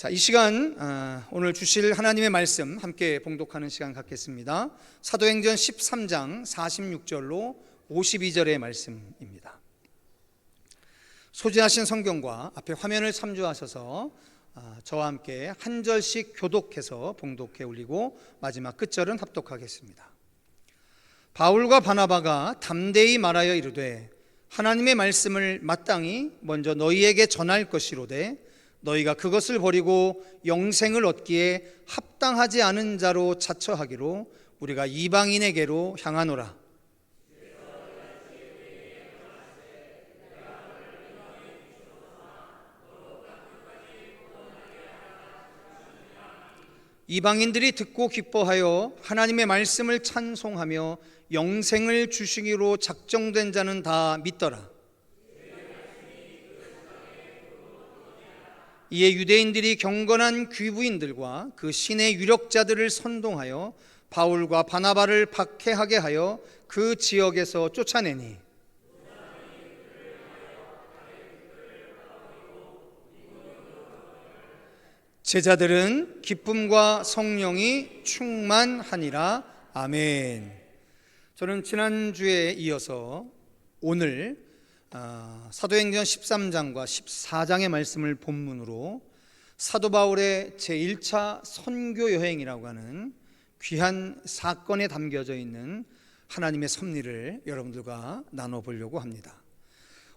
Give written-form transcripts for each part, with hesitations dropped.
자, 이 시간 오늘 주실 하나님의 말씀 함께 봉독하는 시간 갖겠습니다. 사도행전 13장 46절로 52절의 말씀입니다. 소진하신 성경과 앞에 화면을 참조하셔서 저와 함께 한 절씩 교독해서 봉독해 올리고 마지막 끝절은 합독하겠습니다. 바울과 바나바가 담대히 말하여 이르되 하나님의 말씀을 마땅히 먼저 너희에게 전할 것이로되 너희가 그것을 버리고 영생을 얻기에 합당하지 않은 자로 자처하기로 우리가 이방인에게로 향하노라. 이방인들이 듣고 기뻐하여 하나님의 말씀을 찬송하며 영생을 주시기로 작정된 자는 다 믿더라. 이에 유대인들이 경건한 귀부인들과 그 신의 유력자들을 선동하여 바울과 바나바를 박해하게 하여 그 지역에서 쫓아내니 제자들은 기쁨과 성령이 충만하니라. 아멘. 저는 지난주에 이어서 오늘 사도행전 13장과 14장의 말씀을 본문으로 사도 바울의 제1차 선교 여행이라고 하는 귀한 사건에 담겨져 있는 하나님의 섭리를 여러분들과 나눠보려고 합니다.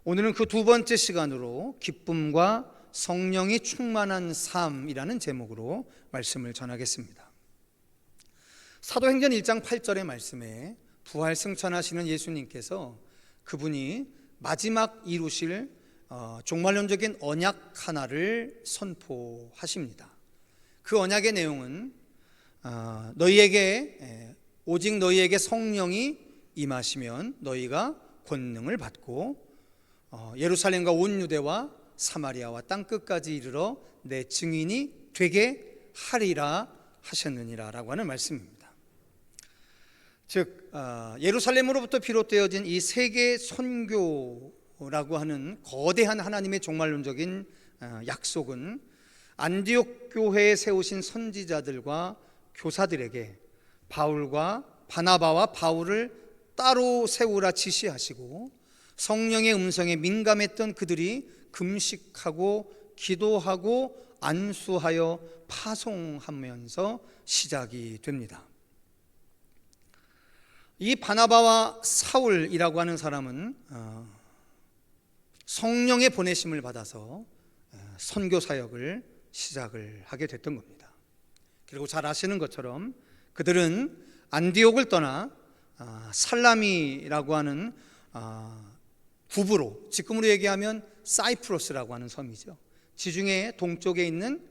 오늘은 그 두 번째 시간으로 기쁨과 성령이 충만한 삶이라는 제목으로 말씀을 전하겠습니다. 사도행전 1장 8절의 말씀에 부활승천하시는 예수님께서 그분이 마지막 이루실 종말론적인 언약 하나를 선포하십니다. 그 언약의 내용은 오직 너희에게 성령이 임하시면 너희가 권능을 받고 예루살렘과 온 유대와 사마리아와 땅끝까지 이르러 내 증인이 되게 하리라 하셨느니라 라고 하는 말씀입니다. 즉 예루살렘으로부터 비롯되어진 이 세계 선교라고 하는 거대한 하나님의 종말론적인 약속은 안디옥 교회에 세우신 선지자들과 교사들에게 바울과 바나바와 바울을 따로 세우라 지시하시고 성령의 음성에 민감했던 그들이 금식하고 기도하고 안수하여 파송하면서 시작이 됩니다. 이 바나바와 사울이라고 하는 사람은 성령의 보내심을 받아서 선교 사역을 시작을 하게 됐던 겁니다. 그리고 잘 아시는 것처럼 그들은 안디옥을 떠나 살라미라고 하는 구브로, 지금으로 얘기하면 사이프러스라고 하는 섬이죠. 지중해 동쪽에 있는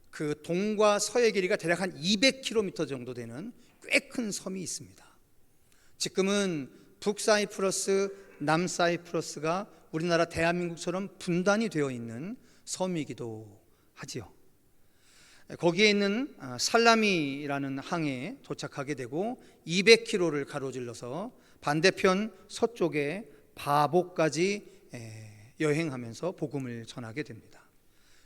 그 동과 서의 길이가 대략 한 200km 정도 되는 꽤 큰 섬이 있습니다. 지금은 북사이프러스, 남사이프러스가 우리나라 대한민국처럼 분단이 되어 있는 섬이기도 하지요. 거기에 있는 살라미라는 항에 도착하게 되고 200km를 가로질러서 반대편 서쪽에 바보까지 여행하면서 복음을 전하게 됩니다.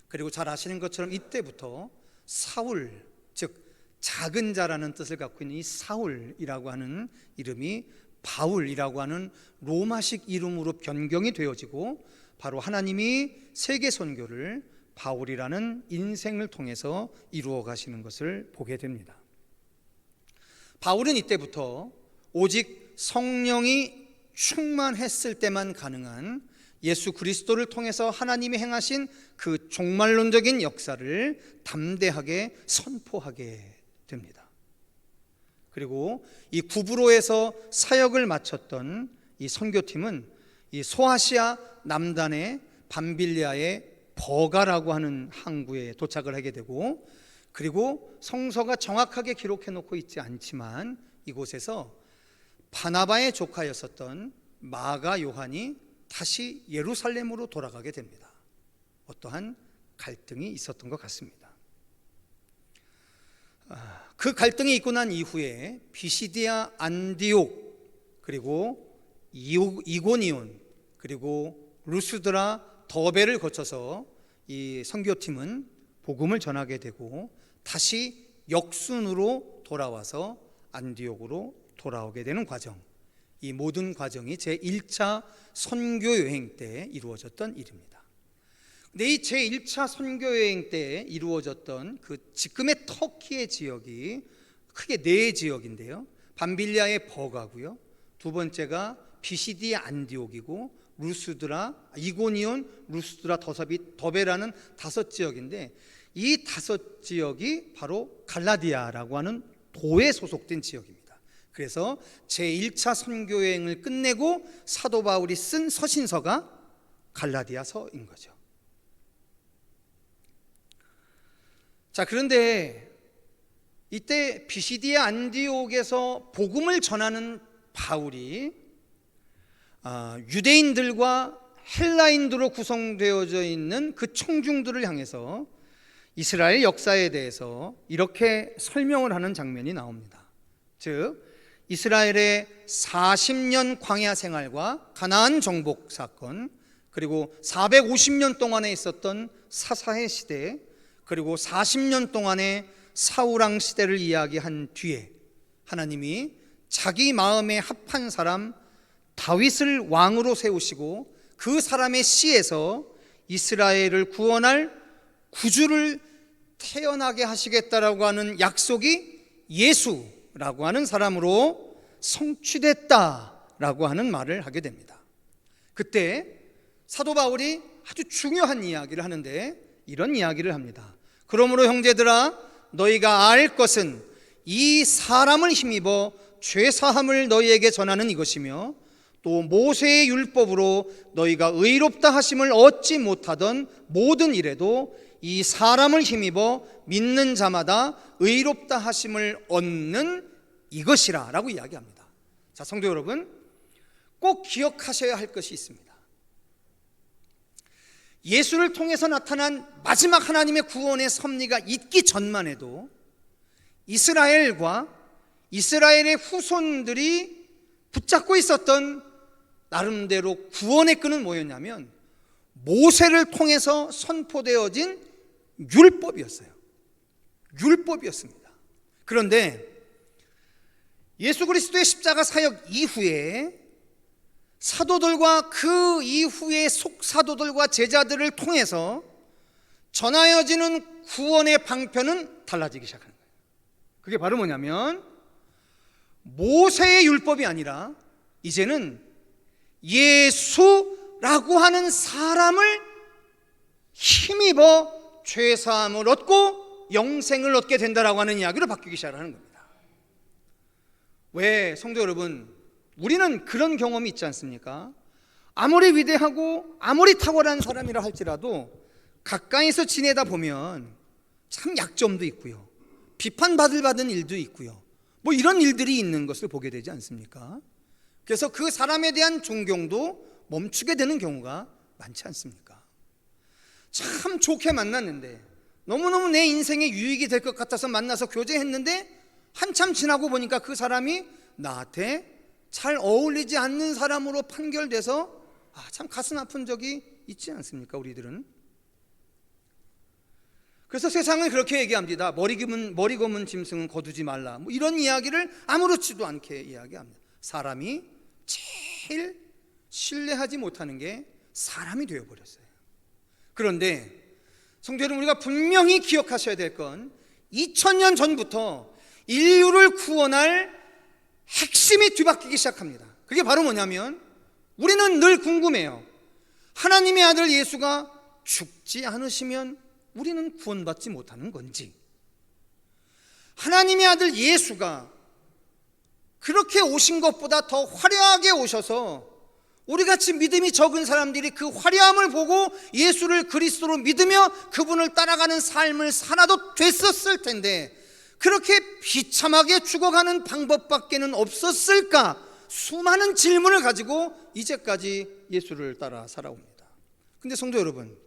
그리고 잘 아시는 것처럼 이때부터 사울, 즉 작은 자라는 뜻을 갖고 있는 이 사울이라고 하는 이름이 바울이라고 하는 로마식 이름으로 변경이 되어지고 바로 하나님이 세계 선교를 바울이라는 인생을 통해서 이루어 가시는 것을 보게 됩니다. 바울은 이때부터 오직 성령이 충만했을 때만 가능한 예수 그리스도를 통해서 하나님이 행하신 그 종말론적인 역사를 담대하게 선포하게 됩니다. 그리고 이 구브로에서 사역을 마쳤던 이 선교팀은 이 소아시아 남단의 밤빌리아의 버가라고 하는 항구에 도착을 하게 되고, 그리고 성서가 정확하게 기록해 놓고 있지 않지만 이곳에서 바나바의 조카였었던 마가 요한이 다시 예루살렘으로 돌아가게 됩니다. 어떠한 갈등이 있었던 것 같습니다. 그 갈등이 있고 난 이후에 비시디아, 안디옥, 그리고 이고니온, 그리고 루스드라, 더베를 거쳐서 이 선교팀은 복음을 전하게 되고 다시 역순으로 돌아와서 안디옥으로 돌아오게 되는 과정, 이 모든 과정이 제1차 선교 여행 때 이루어졌던 일입니다. 근데 이 제1차 선교 여행 때 이루어졌던 그 지금의 터키의 지역이 크게 네 지역인데요. 밤빌리아의 버가고요. 두 번째가 비시디의 안디옥이고 루스드라, 이고니온, 루스드라, 더베라는 5지역인데 이 5지역이 바로 갈라디아라고 하는 도에 소속된 지역입니다. 그래서 제1차 선교여행을 끝내고 사도 바울이 쓴 서신서가 갈라디아서인 거죠. 자, 그런데 이때 비시디의 안디옥에서 복음을 전하는 바울이 유대인들과 헬라인들로 구성되어져 있는 그 청중들을 향해서 이스라엘 역사에 대해서 이렇게 설명을 하는 장면이 나옵니다. 즉 이스라엘의 40년 광야 생활과 가나안 정복 사건, 그리고 450년 동안에 있었던 사사의 시대, 그리고 40년 동안의 사울왕 시대를 이야기한 뒤에 하나님이 자기 마음에 합한 사람 다윗을 왕으로 세우시고 그 사람의 씨에서 이스라엘을 구원할 구주를 태어나게 하시겠다라고 하는 약속이 예수라고 하는 사람으로 성취됐다라고 하는 말을 하게 됩니다. 그때 사도 바울이 아주 중요한 이야기를 하는데 이런 이야기를 합니다. 그러므로 형제들아, 너희가 알 것은 이 사람을 힘입어 죄사함을 너희에게 전하는 이것이며 또 모세의 율법으로 너희가 의롭다 하심을 얻지 못하던 모든 일에도 이 사람을 힘입어 믿는 자마다 의롭다 하심을 얻는 이것이라 라고 이야기합니다. 자, 성도 여러분, 꼭 기억하셔야 할 것이 있습니다. 예수를 통해서 나타난 마지막 하나님의 구원의 섭리가 있기 전만 해도 이스라엘과 이스라엘의 후손들이 붙잡고 있었던 나름대로 구원의 끈은 뭐였냐면 모세를 통해서 선포되어진 율법이었어요. 율법이었습니다. 그런데 예수 그리스도의 십자가 사역 이후에 사도들과 그 이후의 속사도들과 제자들을 통해서 전하여지는 구원의 방편은 달라지기 시작하는 거예요. 그게 바로 뭐냐면 모세의 율법이 아니라 이제는 예수라고 하는 사람을 힘입어 죄사함을 얻고 영생을 얻게 된다라고 하는 이야기로 바뀌기 시작하는 겁니다. 왜 성도 여러분, 우리는 그런 경험이 있지 않습니까? 아무리 위대하고 아무리 탁월한 사람이라 할지라도 가까이서 지내다 보면 참 약점도 있고요, 비판받을 받은 일도 있고요, 뭐 이런 일들이 있는 것을 보게 되지 않습니까? 그래서 그 사람에 대한 존경도 멈추게 되는 경우가 많지 않습니까? 참 좋게 만났는데, 너무너무 내 인생에 유익이 될 것 같아서 만나서 교제했는데 한참 지나고 보니까 그 사람이 나한테 잘 어울리지 않는 사람으로 판결돼서 참 가슴 아픈 적이 있지 않습니까? 우리들은. 그래서 세상은 그렇게 얘기합니다. 머리 검은 짐승은 거두지 말라, 뭐 이런 이야기를 아무렇지도 않게 이야기합니다. 사람이 제일 신뢰하지 못하는 게 사람이 되어버렸어요. 그런데 성도 여러분, 우리가 분명히 기억하셔야 될 건 2000년 전부터 인류를 구원할 핵심이 뒤바뀌기 시작합니다. 그게 바로 뭐냐면 우리는 늘 궁금해요. 하나님의 아들 예수가 죽지 않으시면 우리는 구원받지 못하는 건지, 하나님의 아들 예수가 그렇게 오신 것보다 더 화려하게 오셔서 우리같이 믿음이 적은 사람들이 그 화려함을 보고 예수를 그리스도로 믿으며 그분을 따라가는 삶을 살아도 됐었을 텐데 그렇게 비참하게 죽어가는 방법밖에는 없었을까? 수많은 질문을 가지고 이제까지 예수를 따라 살아옵니다. 근데 성도 여러분,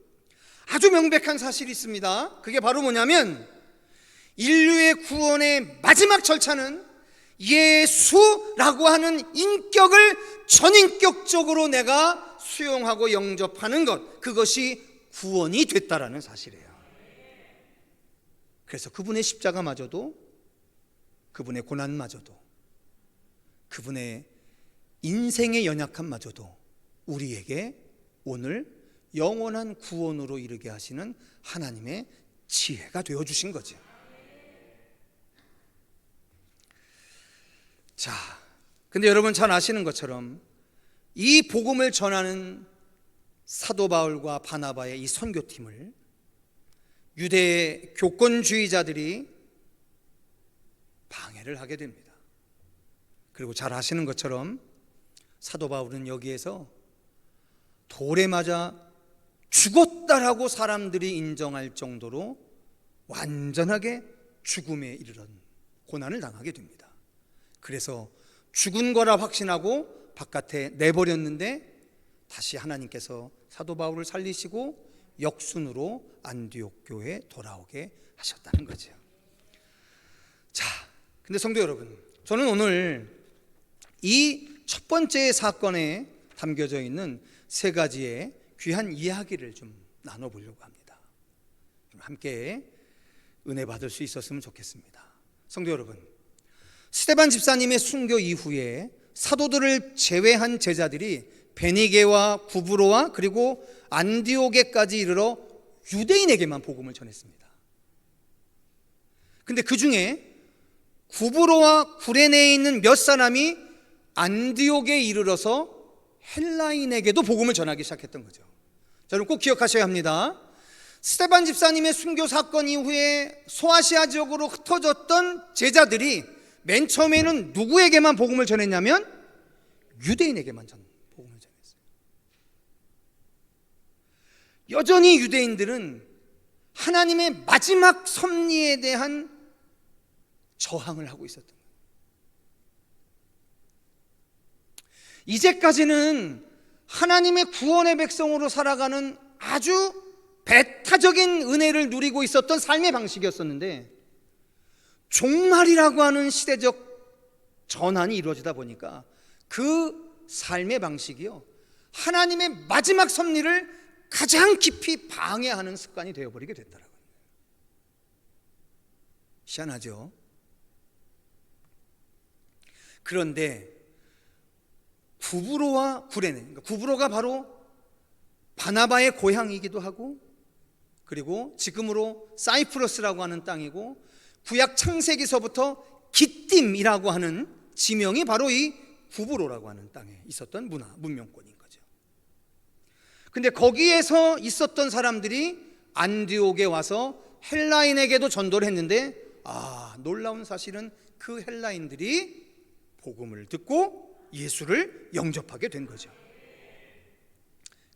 아주 명백한 사실이 있습니다. 그게 바로 뭐냐면 인류의 구원의 마지막 절차는 예수라고 하는 인격을 전인격적으로 내가 수용하고 영접하는 것, 그것이 구원이 됐다라는 사실이에요. 그래서 그분의 십자가마저도, 그분의 고난마저도, 그분의 인생의 연약함마저도 우리에게 오늘 영원한 구원으로 이르게 하시는 하나님의 지혜가 되어주신 거죠. 자, 근데 여러분 잘 아시는 것처럼 이 복음을 전하는 사도 바울과 바나바의 이 선교팀을 유대 교권주의자들이 방해를 하게 됩니다. 그리고 잘 아시는 것처럼 사도 바울은 여기에서 돌에 맞아 죽었다라고 사람들이 인정할 정도로 완전하게 죽음에 이르는 고난을 당하게 됩니다. 그래서 죽은 거라 확신하고 바깥에 내버렸는데 다시 하나님께서 사도 바울을 살리시고 역순으로 안디옥 교회에 돌아오게 하셨다는 거죠. 자, 근데 성도 여러분, 저는 오늘 이 첫 번째 사건에 담겨져 있는 세 가지의 귀한 이야기를 좀 나눠보려고 합니다. 좀 함께 은혜 받을 수 있었으면 좋겠습니다. 성도 여러분, 스데반 집사님의 순교 이후에 사도들을 제외한 제자들이 베니게와 구브로와 그리고 안디옥에까지 이르러 유대인에게만 복음을 전했습니다. 근데 그 중에 구브로와 구레네에 있는 몇 사람이 안디옥에 이르러서 헬라인에게도 복음을 전하기 시작했던 거죠. 자, 여러분 꼭 기억하셔야 합니다. 스데반 집사님의 순교 사건 이후에 소아시아 지역으로 흩어졌던 제자들이 맨 처음에는 누구에게만 복음을 전했냐면 유대인에게만 복음을 전했어요. 여전히 유대인들은 하나님의 마지막 섭리에 대한 저항을 하고 있었던 거예요. 이제까지는 하나님의 구원의 백성으로 살아가는 아주 배타적인 은혜를 누리고 있었던 삶의 방식이었었는데 종말이라고 하는 시대적 전환이 이루어지다 보니까 그 삶의 방식이요, 하나님의 마지막 섭리를 가장 깊이 방해하는 습관이 되어버리게 됐더라고요. 희한하죠? 그런데 구브로와 구레네, 그러니까 구브로가 바로 바나바의 고향이기도 하고, 그리고 지금으로 사이프러스라고 하는 땅이고, 구약 창세기서부터 기띔이라고 하는 지명이 바로 이 구브로라고 하는 땅에 있었던 문명권인 거죠. 근데 거기에서 있었던 사람들이 안디옥에 와서 헬라인에게도 전도를 했는데, 놀라운 사실은 그 헬라인들이 복음을 듣고 예수를 영접하게 된 거죠.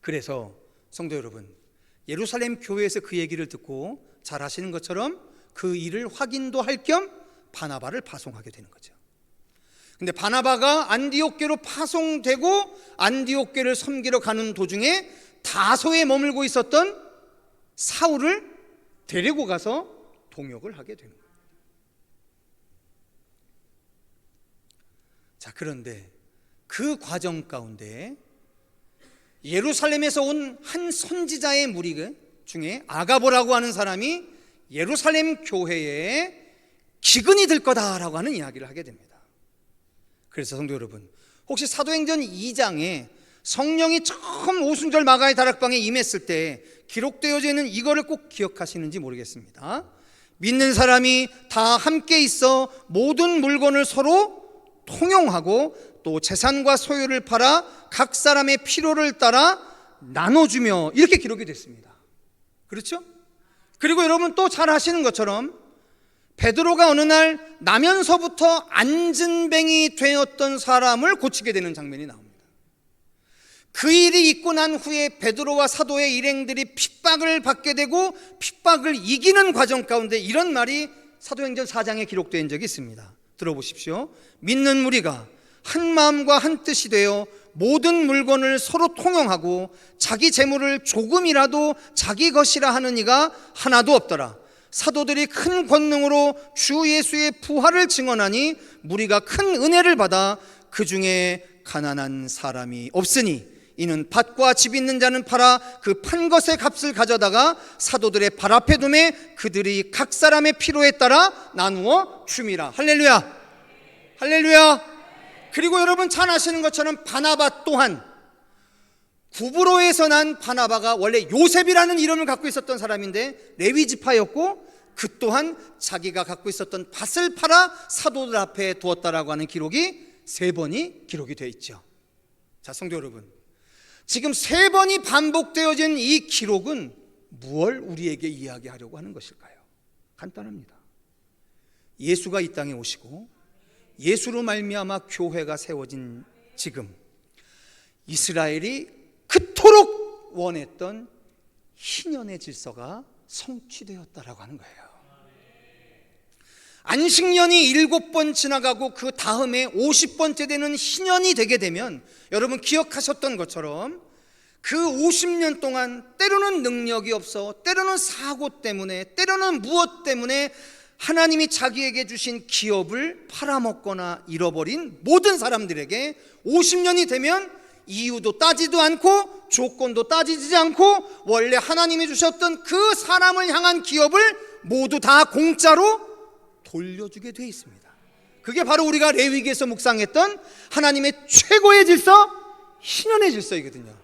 그래서 성도 여러분, 예루살렘 교회에서 그 얘기를 듣고 잘 아시는 것처럼 그 일을 확인도 할 겸 바나바를 파송하게 되는 거죠. 근데 바나바가 안디옥교로 파송되고 안디옥교를 섬기러 가는 도중에 다소에 머물고 있었던 사울을 데리고 가서 동역을 하게 되는 거예요. 자, 그런데 그 과정 가운데 예루살렘에서 온 한 선지자의 무리 중에 아가보라고 하는 사람이 예루살렘 교회에 기근이 들 거다라고 하는 이야기를 하게 됩니다. 그래서 성도 여러분, 혹시 사도행전 2장에 성령이 처음 오순절 마가의 다락방에 임했을 때 기록되어져 있는 이거를 꼭 기억하시는지 모르겠습니다. 믿는 사람이 다 함께 있어 모든 물건을 서로 통용하고 또 재산과 소유를 팔아 각 사람의 필요를 따라 나눠주며, 이렇게 기록이 됐습니다. 그렇죠? 그리고 여러분 또 잘 아시는 것처럼 베드로가 어느 날 나면서부터 안진뱅이 되었던 사람을 고치게 되는 장면이 나옵니다. 그 일이 있고 난 후에 베드로와 사도의 일행들이 핍박을 받게 되고 핍박을 이기는 과정 가운데 이런 말이 사도행전 4장에 기록된 적이 있습니다. 들어보십시오. 믿는 무리가 한 마음과 한 뜻이 되어 모든 물건을 서로 통용하고 자기 재물을 조금이라도 자기 것이라 하는 이가 하나도 없더라. 사도들이 큰 권능으로 주 예수의 부활을 증언하니 무리가 큰 은혜를 받아 그 중에 가난한 사람이 없으니 이는 밭과 집 있는 자는 팔아 그 판 것의 값을 가져다가 사도들의 발 앞에 두매 그들이 각 사람의 필요에 따라 나누어 줌이라. 할렐루야, 할렐루야. 그리고 여러분 잘 아시는 것처럼 바나바 또한 구브로에서 난 바나바가 원래 요셉이라는 이름을 갖고 있었던 사람인데 레위 지파였고, 그 또한 자기가 갖고 있었던 밭을 팔아 사도들 앞에 두었다라고 하는 기록이 3번이 기록이 되어 있죠. 자, 성도 여러분, 지금 3번이 반복되어진 이 기록은 무엇을 우리에게 이야기하려고 하는 것일까요? 간단합니다. 예수가 이 땅에 오시고 예수로 말미암아 교회가 세워진 지금 이스라엘이 그토록 원했던 희년의 질서가 성취되었다라고 하는 거예요. 안식년이 7번 지나가고 그 다음에 50번째 되는 희년이 되게 되면 여러분 기억하셨던 것처럼 그 50년 동안 때로는 능력이 없어, 때로는 사고 때문에, 때로는 무엇 때문에 하나님이 자기에게 주신 기업을 팔아먹거나 잃어버린 모든 사람들에게 50년이 되면 이유도 따지도 않고 조건도 따지지 않고 원래 하나님이 주셨던 그 사람을 향한 기업을 모두 다 공짜로 돌려주게 되어 있습니다. 그게 바로 우리가 레위기에서 묵상했던 하나님의 최고의 질서, 희년의 질서이거든요.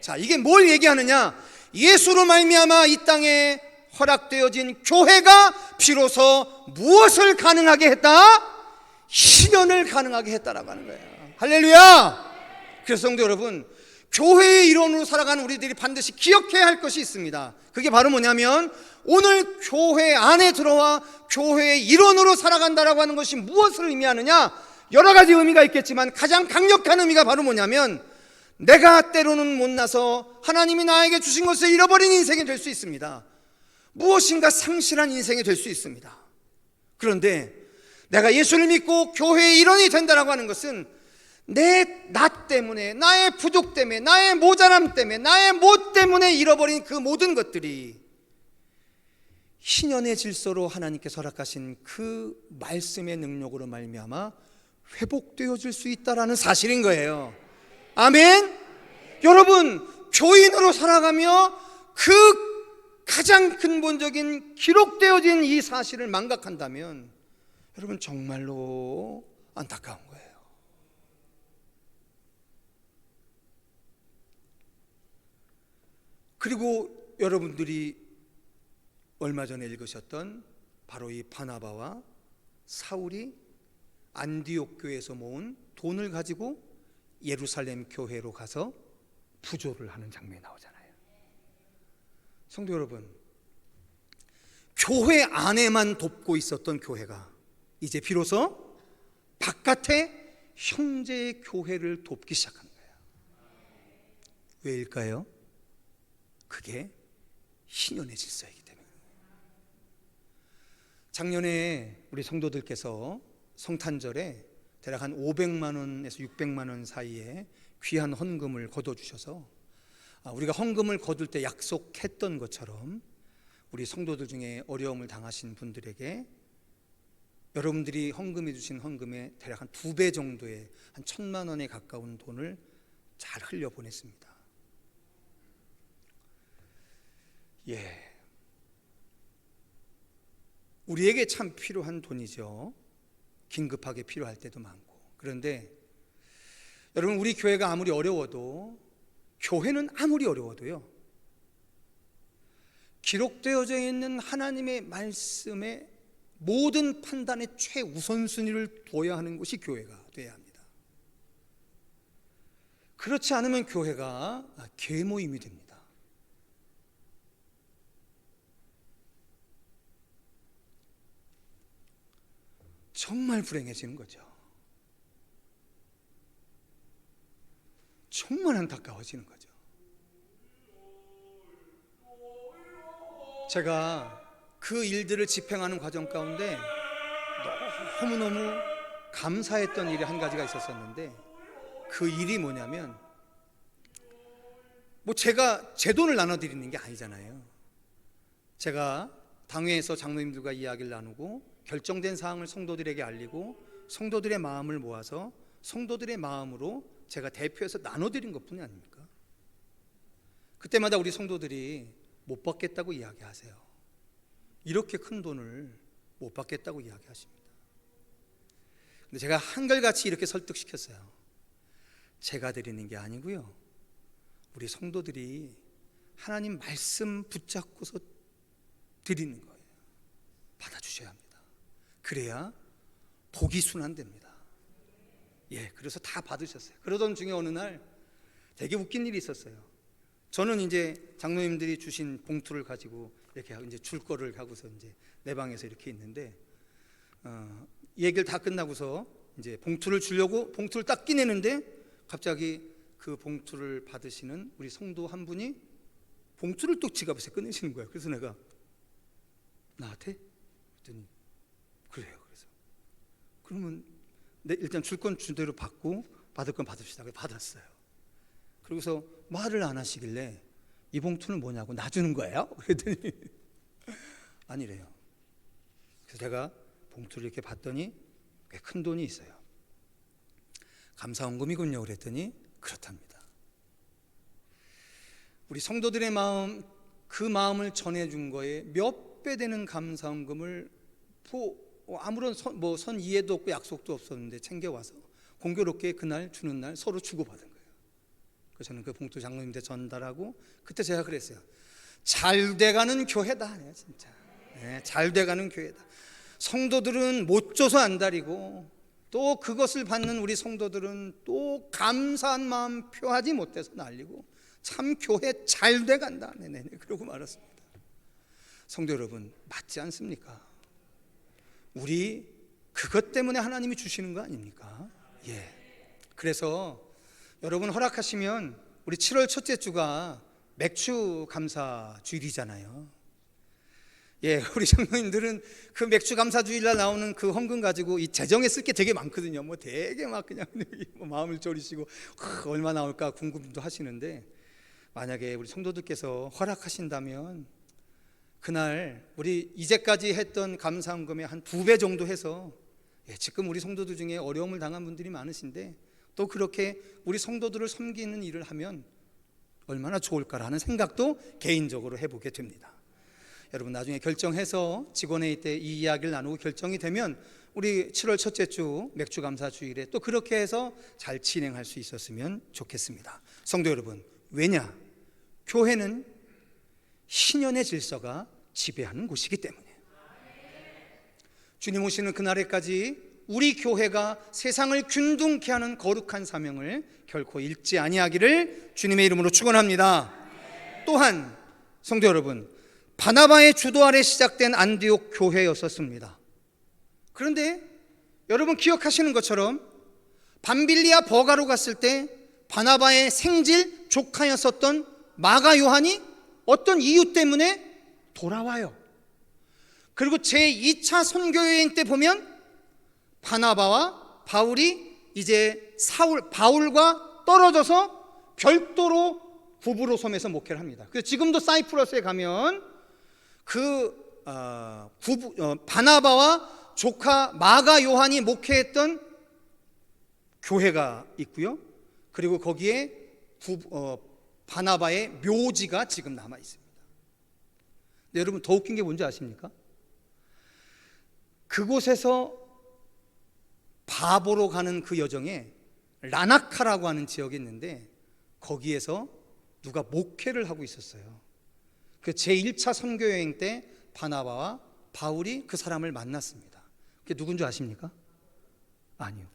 자, 이게 뭘 얘기하느냐? 예수로 말미암아 이 땅에 허락되어진 교회가 비로소 무엇을 가능하게 했다? 희년을 가능하게 했다라고 하는 거예요. 할렐루야. 그래서 성도 여러분, 교회의 일원으로 살아가는 우리들이 반드시 기억해야 할 것이 있습니다. 그게 바로 뭐냐면 오늘 교회 안에 들어와 교회의 일원으로 살아간다라고 하는 것이 무엇을 의미하느냐? 여러 가지 의미가 있겠지만 가장 강력한 의미가 바로 뭐냐면 내가 때로는 못나서 하나님이 나에게 주신 것을 잃어버린 인생이 될 수 있습니다. 무엇인가 상실한 인생이 될 수 있습니다. 그런데 내가 예수를 믿고 교회의 일원이 된다라고 하는 것은 나 때문에, 나의 부족 때문에, 나의 모자람 때문에, 나의 못 때문에 잃어버린 그 모든 것들이 희년의 질서로 하나님께서 허락하신 그 말씀의 능력으로 말미암아 회복되어질 수 있다라는 사실인 거예요. 아멘. 여러분, 교인으로 살아가며 그 가장 근본적인 기록되어진 이 사실을 망각한다면 여러분 정말로 안타까운 거예요. 그리고 여러분들이 얼마 전에 읽으셨던 바로 이 바나바와 사울이 안디옥 교회에서 모은 돈을 가지고 예루살렘 교회로 가서 부조를 하는 장면이 나오잖아요. 성도 여러분, 교회 안에만 돕고 있었던 교회가 이제 비로소 바깥에 형제의 교회를 돕기 시작한 거예요. 왜일까요? 그게 희년의 질서이기 때문에. 작년에 우리 성도들께서 성탄절에 대략 한 500만 원에서 600만 원 사이에 귀한 헌금을 거둬주셔서 우리가 헌금을 거둘 때 약속했던 것처럼 우리 성도들 중에 어려움을 당하신 분들에게 여러분들이 헌금해 주신 헌금의 대략 한 2배 정도의 한 1,000만 원에 가까운 돈을 잘 흘려보냈습니다. 우리에게 참 필요한 돈이죠. 긴급하게 필요할 때도 많고. 그런데 여러분, 우리 교회가 아무리 어려워도, 교회는 아무리 어려워도요, 기록되어져 있는 하나님의 말씀에 모든 판단의 최우선순위를 둬야 하는 곳이 교회가 되어야 합니다. 그렇지 않으면 교회가 계모임이 됩니다. 정말 불행해지는 거죠. 정말 안타까워지는 거죠. 제가 그 일들을 집행하는 과정 가운데 너무너무 감사했던 일이 한 가지가 있었었는데, 그 일이 뭐냐면, 제가 제 돈을 나눠드리는 게 아니잖아요. 제가 당회에서 장로님들과 이야기를 나누고 결정된 사항을 성도들에게 알리고 성도들의 마음을 모아서 성도들의 마음으로 제가 대표해서 나눠드린 것뿐이 아닙니까? 그때마다 우리 성도들이 못 받겠다고 이야기하세요. 이렇게 큰 돈을 못 받겠다고 이야기하십니다. 근데 제가 한결같이 이렇게 설득시켰어요. 제가 드리는 게 아니고요, 우리 성도들이 하나님 말씀 붙잡고서 드리는 거예요. 받아주셔야 합니다. 그래야 복이 순환됩니다. 그래서 다 받으셨어요. 그러던 중에 어느 날 되게 웃긴 일이 있었어요. 저는 이제 장로님들이 주신 봉투를 가지고 이렇게 이제 줄 거를 하고서 이제 내 방에서 이렇게 있는데, 얘기를 다 끝나고서 이제 봉투를 주려고 봉투를 딱 꺼내는데 갑자기 그 봉투를 받으시는 우리 성도 한 분이 봉투를 또 지갑에서 꺼내시는 거예요. 그래서 내가 나한테? 그랬더니 그래요. 그래서 그러면 일단 줄 건 주대로 받고 받을 건 받읍시다. 그래서 받았어요. 그러고서 말을 안 하시길래 이 봉투는 뭐냐고, 나 주는 거예요? 그랬더니 아니래요. 그래서 제가 봉투를 이렇게 봤더니 꽤 큰 돈이 있어요. 감사원금이군요. 그랬더니 그렇답니다. 우리 성도들의 마음, 그 마음을 전해준 거에 몇 배 되는 감사원금을 아무런 선 이해도 없고 약속도 없었는데 챙겨와서 공교롭게 그날 주는 날 서로 주고받은 거예요. 그래서 저는 그 봉투 장로님한테 전달하고, 그때 제가 그랬어요. 잘 돼가는 교회다. 진짜 잘 돼가는 교회다. 성도들은 못 줘서 안달이고, 또 그것을 받는 우리 성도들은 또 감사한 마음 표하지 못해서 난리고, 참 교회 잘 돼간다. 네네. 그러고 말았습니다. 성도 여러분, 맞지 않습니까? 우리 그것 때문에 하나님이 주시는 거 아닙니까? 그래서 여러분 허락하시면 우리 7월 첫째 주가 맥주 감사 주일이잖아요. 우리 장로님들은 그 맥주 감사 주일날 나오는 그 헌금 가지고 이 재정에 쓸 게 되게 많거든요. 되게 막 그냥 마음을 졸이시고 얼마 나올까 궁금도 하시는데, 만약에 우리 성도들께서 허락하신다면 그날 우리 이제까지 했던 감사헌금의 한 2배 정도 해서, 지금 우리 성도들 중에 어려움을 당한 분들이 많으신데 또 그렇게 우리 성도들을 섬기는 일을 하면 얼마나 좋을까라는 생각도 개인적으로 해보게 됩니다. 여러분, 나중에 결정해서 직원회의 때 이 이야기를 나누고 결정이 되면 우리 7월 첫째 주 맥주 감사 주일에 또 그렇게 해서 잘 진행할 수 있었으면 좋겠습니다. 성도 여러분, 왜냐? 교회는 신연의 질서가 지배하는 곳이기 때문에 주님 오시는 그날에까지 우리 교회가 세상을 균등케 하는 거룩한 사명을 결코 잃지 아니하기를 주님의 이름으로 축원합니다. 또한 성도 여러분, 바나바의 주도 아래 시작된 안디옥 교회였었습니다. 그런데 여러분 기억하시는 것처럼 밤빌리아 버가로 갔을 때 바나바의 생질 조카였었던 마가 요한이 어떤 이유 때문에 돌아와요. 그리고 제2차 선교여행 때 보면 바나바와 바울이 이제 바울과 떨어져서 별도로 부부로 섬에서 목회를 합니다. 그래서 지금도 사이프러스에 가면 바나바와 조카 마가 요한이 목회했던 교회가 있고요. 그리고 거기에 바나바의 묘지가 지금 남아 있습니다. 근데 여러분 더 웃긴 게 뭔지 아십니까? 그곳에서 바보로 가는 그 여정에 라나카라고 하는 지역이 있는데 거기에서 누가 목회를 하고 있었어요. 그 제1차 선교여행 때 바나바와 바울이 그 사람을 만났습니다. 그게 누군지 아십니까? 아니요.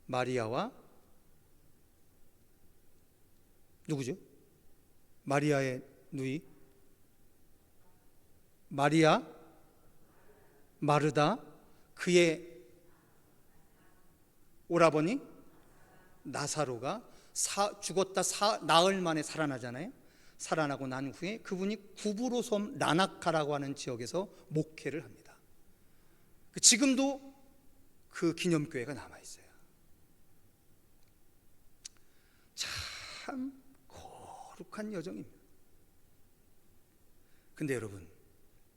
마리아와 누구죠? 마리아의 누이 마리아, 마르다, 그의 오라버니 나사로가 죽었다 나흘 만에 살아나잖아요. 살아나고 난 후에 그분이 구브로섬 라나카라고 하는 지역에서 목회를 합니다. 지금도 그 기념교회가 남아있어요. 참 거룩한 여정입니다. 근데 여러분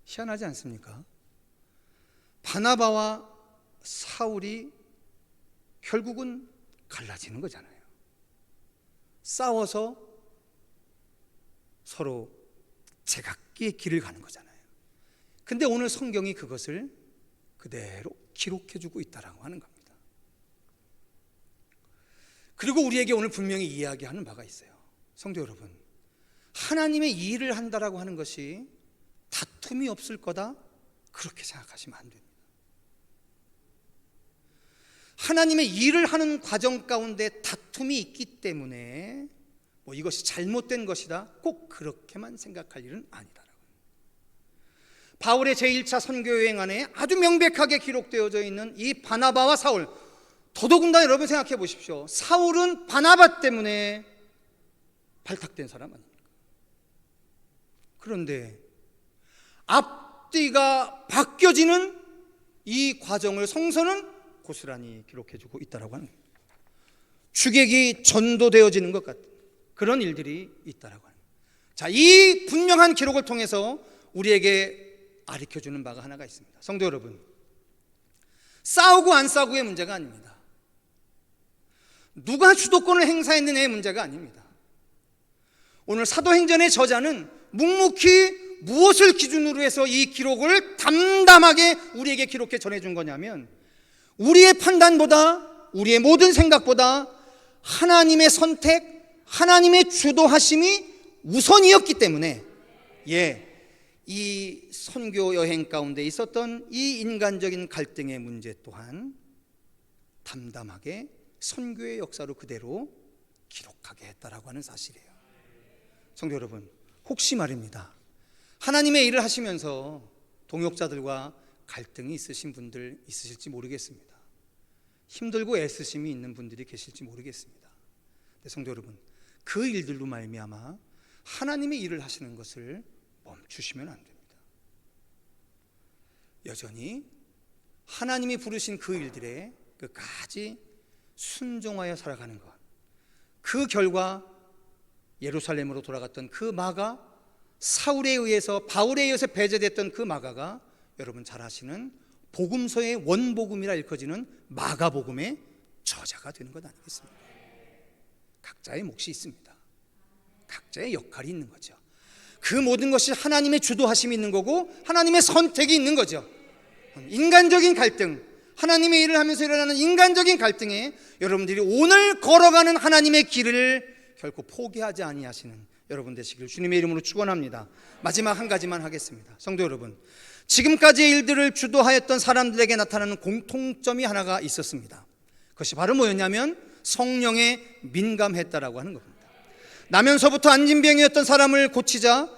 희한하지 않습니까? 바나바와 사울이 결국은 갈라지는 거잖아요. 싸워서 서로 제각기의 길을 가는 거잖아요. 근데 오늘 성경이 그것을 그대로 기록해주고 있다라고 하는 겁니다. 그리고 우리에게 오늘 분명히 이야기하는 바가 있어요. 성도 여러분, 하나님의 일을 한다라고 하는 것이 다툼이 없을 거다, 그렇게 생각하시면 안 됩니다. 하나님의 일을 하는 과정 가운데 다툼이 있기 때문에 이것이 잘못된 것이다, 꼭 그렇게만 생각할 일은 아니다라고. 바울의 제1차 선교여행 안에 아주 명백하게 기록되어져 있는 이 바나바와 사울, 더더군다나 여러분 생각해 보십시오. 사울은 바나바 때문에 발탁된 사람 아닙니까? 그런데 앞뒤가 바뀌어지는 이 과정을 성서는 고스란히 기록해주고 있다라고 하는 겁니다. 주객이 전도되어지는 것 같은 그런 일들이 있다라고 하는 겁니다. 자, 이 분명한 기록을 통해서 우리에게 가르쳐주는 바가 하나가 있습니다. 성도 여러분, 싸우고 안 싸우고의 문제가 아닙니다. 누가 주도권을 행사했느냐의 문제가 아닙니다. 오늘 사도행전의 저자는 묵묵히 무엇을 기준으로 해서 이 기록을 담담하게 우리에게 기록해 전해준 거냐면, 우리의 판단보다, 우리의 모든 생각보다 하나님의 선택, 하나님의 주도하심이 우선이었기 때문에 이 선교 여행 가운데 있었던 이 인간적인 갈등의 문제 또한 담담하게 선교의 역사로 그대로 기록하게 했다라고 하는 사실이에요. 성도 여러분, 혹시 말입니다, 하나님의 일을 하시면서 동역자들과 갈등이 있으신 분들 있으실지 모르겠습니다. 힘들고 애쓰심이 있는 분들이 계실지 모르겠습니다. 네, 성도 여러분, 그 일들로 말미암아 하나님의 일을 하시는 것을 멈추시면 안 됩니다. 여전히 하나님이 부르신 그 일들에 끝까지 순종하여 살아가는 것, 그 결과 예루살렘으로 돌아갔던 그 마가, 사울에 의해서, 바울에 의해서 배제됐던 그 마가가 여러분 잘 아시는 복음서의 원복음이라 일컬어지는 마가복음의 저자가 되는 것 아니겠습니까? 각자의 몫이 있습니다. 각자의 역할이 있는 거죠. 그 모든 것이 하나님의 주도하심이 있는 거고 하나님의 선택이 있는 거죠. 인간적인 갈등, 하나님의 일을 하면서 일어나는 인간적인 갈등에 여러분들이 오늘 걸어가는 하나님의 길을 결코 포기하지 아니하시는 여러분 되시기를 주님의 이름으로 축원합니다. 마지막 한 가지만 하겠습니다. 성도 여러분, 지금까지의 일들을 주도하였던 사람들에게 나타나는 공통점이 하나가 있었습니다. 그것이 바로 뭐였냐면 성령에 민감했다라고 하는 겁니다. 나면서부터 안진병이었던 사람을 고치자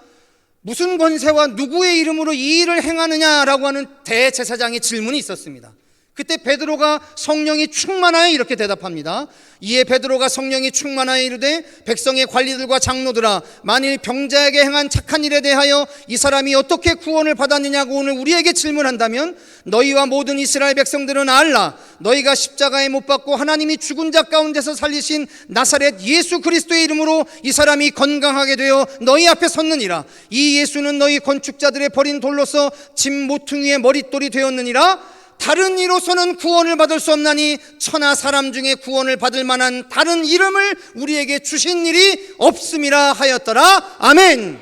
무슨 권세와 누구의 이름으로 이 일을 행하느냐라고 하는 대제사장의 질문이 있었습니다. 그때 베드로가 성령이 충만하여 이렇게 대답합니다. 이에 베드로가 성령이 충만하여 이르되 백성의 관리들과 장로들아, 만일 병자에게 행한 착한 일에 대하여 이 사람이 어떻게 구원을 받았느냐고 오늘 우리에게 질문한다면 너희와 모든 이스라엘 백성들은 알라. 너희가 십자가에 못 박고 하나님이 죽은 자 가운데서 살리신 나사렛 예수 그리스도의 이름으로 이 사람이 건강하게 되어 너희 앞에 섰느니라. 이 예수는 너희 건축자들의 버린 돌로서 집 모퉁이의 머릿돌이 되었느니라. 다른 이로서는 구원을 받을 수 없나니 천하 사람 중에 구원을 받을 만한 다른 이름을 우리에게 주신 일이 없음이라 하였더라. 아멘.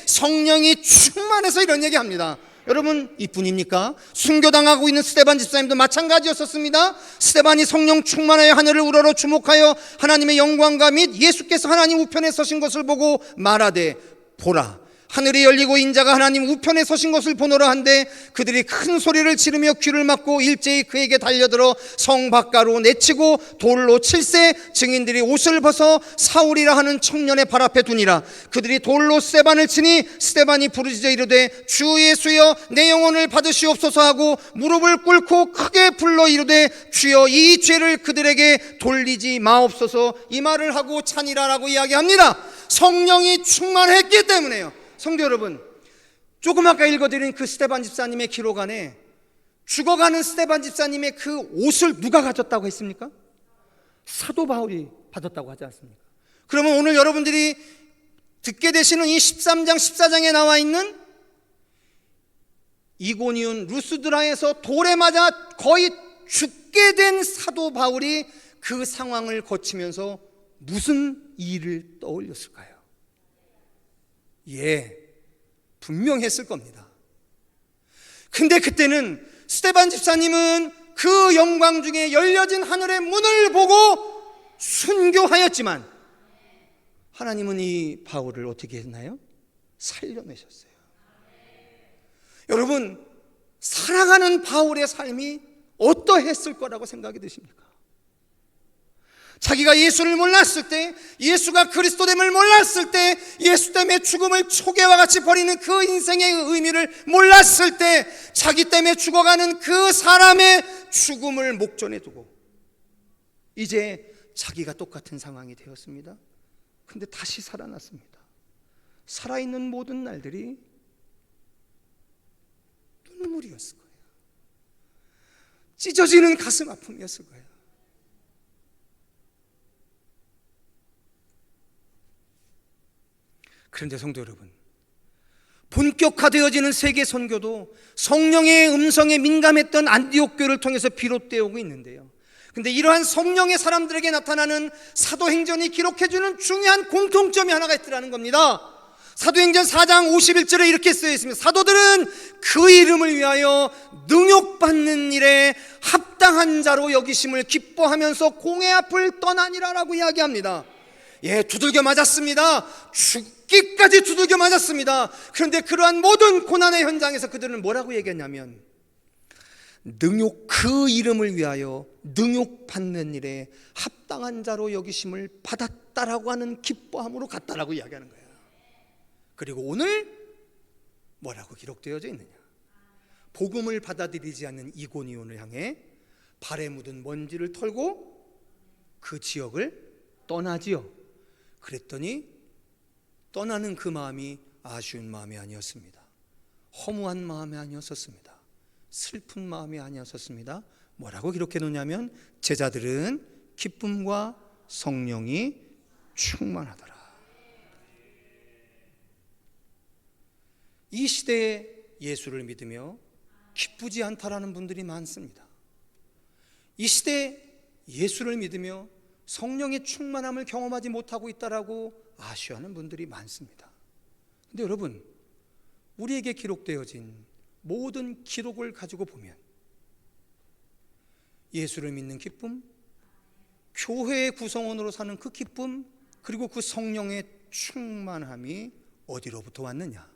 성령이 충만해서 이런 얘기합니다. 여러분, 이뿐입니까? 순교당하고 있는 스데반 집사님도 마찬가지였었습니다. 스데반이 성령 충만하여 하늘을 우러러 주목하여 하나님의 영광과 및 예수께서 하나님 우편에 서신 것을 보고 말하되, 보라, 하늘이 열리고 인자가 하나님 우편에 서신 것을 보노라 한데 그들이 큰 소리를 지르며 귀를 막고 일제히 그에게 달려들어 성 밖으로 내치고 돌로 칠세. 증인들이 옷을 벗어 사울이라 하는 청년의 발 앞에 두니라. 그들이 돌로 스데반을 치니 스데반이 부르짖어 이르되 주 예수여 내 영혼을 받으시옵소서 하고 무릎을 꿇고 크게 불러 이르되 주여 이 죄를 그들에게 돌리지 마옵소서. 이 말을 하고 찬이라라고 이야기합니다. 성령이 충만했기 때문에요. 성도 여러분, 조금 아까 읽어드린 그 스데반 집사님의 기록 안에 죽어가는 스데반 집사님의 그 옷을 누가 가졌다고 했습니까? 사도 바울이 받았다고 하지 않습니까? 그러면 오늘 여러분들이 듣게 되시는 이 13장 14장에 나와 있는 이고니온 루스드라에서 돌에 맞아 거의 죽게 된 사도 바울이 그 상황을 거치면서 무슨 일을 떠올렸을까요? 예, 분명했을 겁니다. 근데 그때는 스데반 집사님은 그 영광 중에 열려진 하늘의 문을 보고 순교하였지만 하나님은 이 바울을 어떻게 했나요? 살려내셨어요. 여러분, 살아가는 바울의 삶이 어떠했을 거라고 생각이 드십니까? 자기가 예수를 몰랐을 때, 예수가 그리스도됨을 몰랐을 때, 예수 때문에 죽음을 초계와 같이 버리는 그 인생의 의미를 몰랐을 때, 자기 때문에 죽어가는 그 사람의 죽음을 목전에 두고 이제 자기가 똑같은 상황이 되었습니다. 근데 다시 살아났습니다. 살아있는 모든 날들이 눈물이었을 거예요. 찢어지는 가슴 아픔이었을 거예요. 그런데 성도 여러분, 본격화되어지는 세계 선교도 성령의 음성에 민감했던 안디옥 교회를 통해서 비롯되어 오고 있는데요. 근데 이러한 성령의 사람들에게 나타나는 사도행전이 기록해주는 중요한 공통점이 하나가 있더라는 겁니다. 사도행전 4장 51절에 이렇게 쓰여 있습니다. 사도들은 그 이름을 위하여 능욕받는 일에 합당한 자로 여기심을 기뻐하면서 공회 앞을 떠나니라라고 이야기합니다. 예, 두들겨 맞았습니다. 죽기까지 두들겨 맞았습니다. 그런데 그러한 모든 고난의 현장에서 그들은 뭐라고 얘기했냐면, 그 이름을 위하여 능욕받는 일에 합당한 자로 여기심을 받았다라고 하는 기뻐함으로 갔다라고 이야기하는 거예요. 그리고 오늘 뭐라고 기록되어져 있느냐? 복음을 받아들이지 않는 이고니온을 향해 발에 묻은 먼지를 털고 그 지역을 떠나지요. 그랬더니 떠나는 그 마음이 아쉬운 마음이 아니었습니다. 허무한 마음이 아니었었습니다. 슬픈 마음이 아니었었습니다. 뭐라고 기록해 놓냐면, 제자들은 기쁨과 성령이 충만하더라. 이 시대에 예수를 믿으며 기쁘지 않다라는 분들이 많습니다. 이 시대에 예수를 믿으며 성령의 충만함을 경험하지 못하고 있다라고 아쉬워하는 분들이 많습니다. 그런데 여러분, 우리에게 기록되어진 모든 기록을 가지고 보면 예수를 믿는 기쁨, 교회의 구성원으로 사는 그 기쁨, 그리고 그 성령의 충만함이 어디로부터 왔느냐?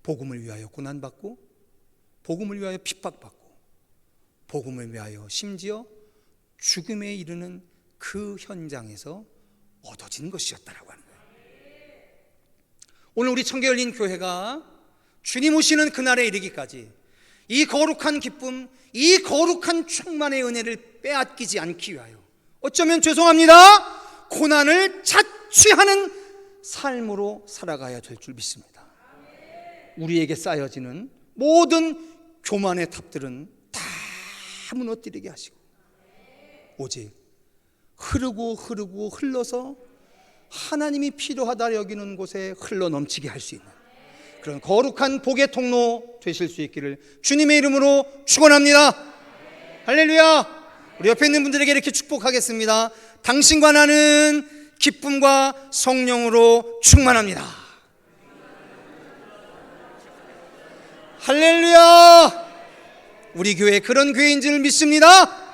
복음을 위하여 고난받고, 복음을 위하여 핍박받고, 복음을 위하여 심지어 죽음에 이르는 그 현장에서 얻어진 것이었다라고 하는 거예요. 오늘 우리 청계열린 교회가 주님 오시는 그날에 이르기까지 이 거룩한 기쁨, 이 거룩한 충만의 은혜를 빼앗기지 않기 위하여, 어쩌면 죄송합니다, 고난을 자취하는 삶으로 살아가야 될 줄 믿습니다. 우리에게 쌓여지는 모든 교만의 탑들은 다 무너뜨리게 하시고, 오직 흐르고 흘러서 하나님이 필요하다 여기는 곳에 흘러 넘치게 할 수 있는 그런 거룩한 복의 통로 되실 수 있기를 주님의 이름으로 축원합니다. 할렐루야. 우리 옆에 있는 분들에게 이렇게 축복하겠습니다. 당신과 나는 기쁨과 성령으로 충만합니다. 할렐루야. 우리 교회 그런 교회인 줄 믿습니다.